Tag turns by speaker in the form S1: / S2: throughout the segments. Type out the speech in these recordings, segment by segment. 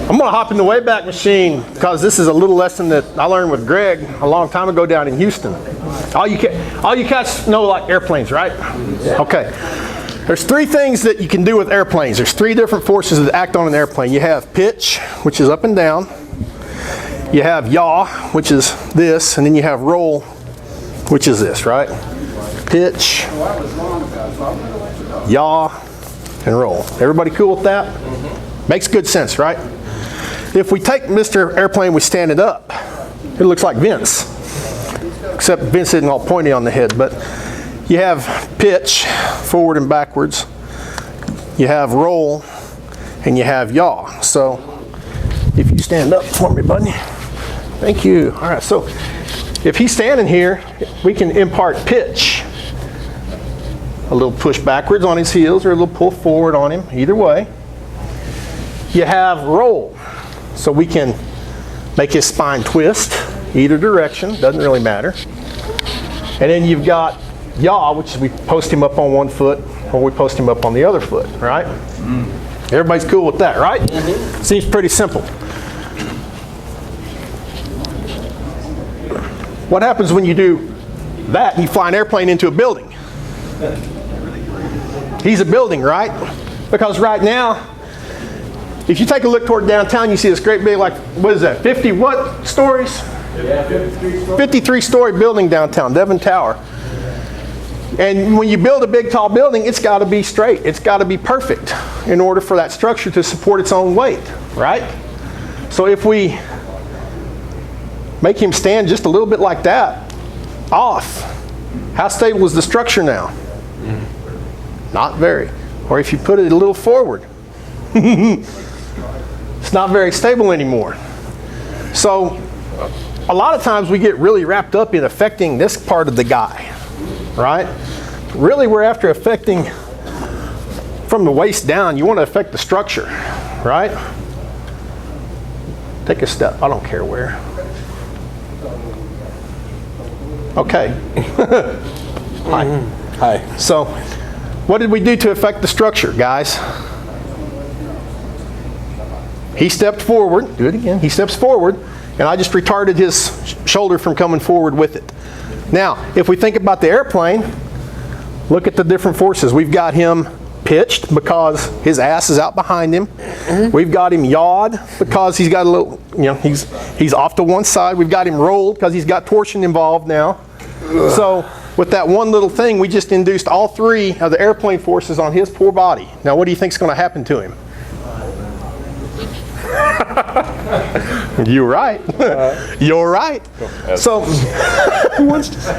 S1: I'm going to hop in the Wayback Machine because this is a little lesson that I learned with Greg a long time ago down in Houston. All you cats know like airplanes, right? Okay. There's three things that you can do with airplanes. There's three different forces that act on an airplane. You have pitch, which is up and down. You have yaw, which is this, and then you have roll, which is this, right? Pitch, yaw, and roll. Everybody cool with that? Makes good sense, right? If we take Mr. Airplane, we stand it up, it looks like Vince. Except Vince isn't all pointy on the head, but you have pitch, forward and backwards. You have roll, and you have yaw. So if you stand up for me, buddy. Thank you. All right, so if he's standing here, we can impart pitch. A little push backwards on his heels or a little pull forward on him, either way. You have roll, so we can make his spine twist either direction, doesn't really matter. And then you've got yaw, which is we post him up on one foot or we post him up on the other foot, right? Everybody's cool with that, right? Seems pretty simple. What happens when you do that and you fly an airplane into a building? He's a building, right? Because right now, if you take a look toward downtown, you see this great big, like, what is that, 50 what stories?
S2: Yeah, 53 stories.
S1: 53-story building downtown, Devon Tower. And when you build a big, tall building, it's got to be straight. It's got to be perfect in order for that structure to support its own weight, right? So if we make him stand just a little bit like that, off, how stable is the structure now? Not very. Or if you put it a little forward, it's not very stable anymore. So a lot of times we get really wrapped up in affecting this part of the guy, right? Really, we're after affecting from the waist down. You want to affect the structure, right? Take a step. I don't care where. Okay. Hi.
S3: Hi.
S1: So, what did we do to affect the structure, guys? He stepped forward. Do it again. He steps forward, and I just retarded his shoulder from coming forward with it. Now, if we think about the airplane, look at the different forces. We've got him pitched because his ass is out behind him. We've got him yawed because he's got a little, he's off to one side. We've got him rolled because he's got torsion involved now. So with that one little thing, we just induced all three of the airplane forces on his poor body. Now, what do you think is going to happen to him? You're right. You're right. So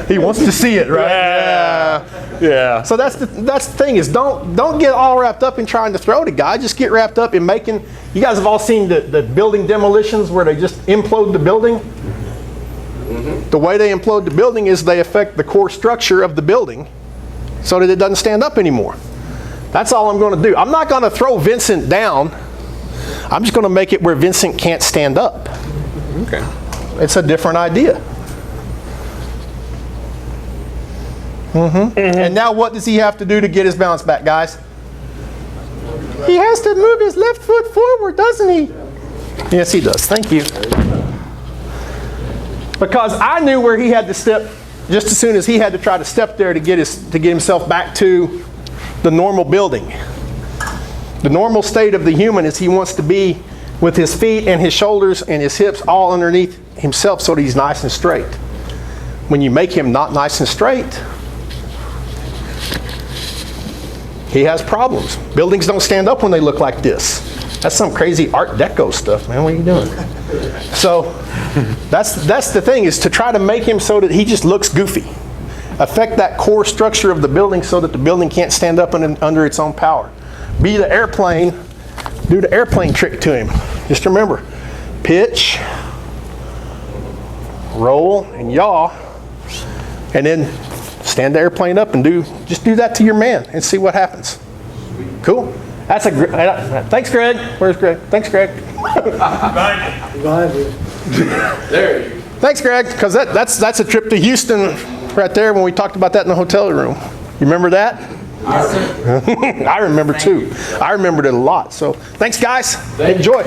S1: he wants to see it, right? Yeah. So that's the thing is don't get all wrapped up in trying to throw the guy. Just get wrapped up in making. You guys have all seen the building demolitions where they just implode the building. The way they implode the building is they affect the core structure of the building so that it doesn't stand up anymore. That's all I'm going to do. I'm not going to throw Vincent down. I'm just going to make it where Vincent can't stand up.
S3: Okay.
S1: It's a different idea. And now what does he have to do to get his balance back, guys? He has to move his left foot forward, doesn't he? Yes, he does. Thank you. Because I knew where he had to step just as soon as he had to try to step there to get himself back to the normal building. The normal state of the human is he wants to be with his feet and his shoulders and his hips all underneath himself so that he's nice and straight. When you make him not nice and straight, he has problems. Buildings don't stand up when they look like this. That's some crazy Art Deco stuff, man. What are you doing? So that's the thing, is to try to make him so that he just looks goofy. Affect that core structure of the building so that the building can't stand up under its own power. Be the airplane, do the airplane trick to him. Just remember, pitch, roll, and yaw, and then stand the airplane up and just do that to your man and see what happens. Cool? That's thanks, Greg. Where's Greg? Thanks, Greg.
S2: There you go.
S1: Thanks, Greg, because that's a trip to Houston right there when we talked about that in the hotel room. You remember that? I remember too. I remembered it a lot. So thanks, guys. Enjoy.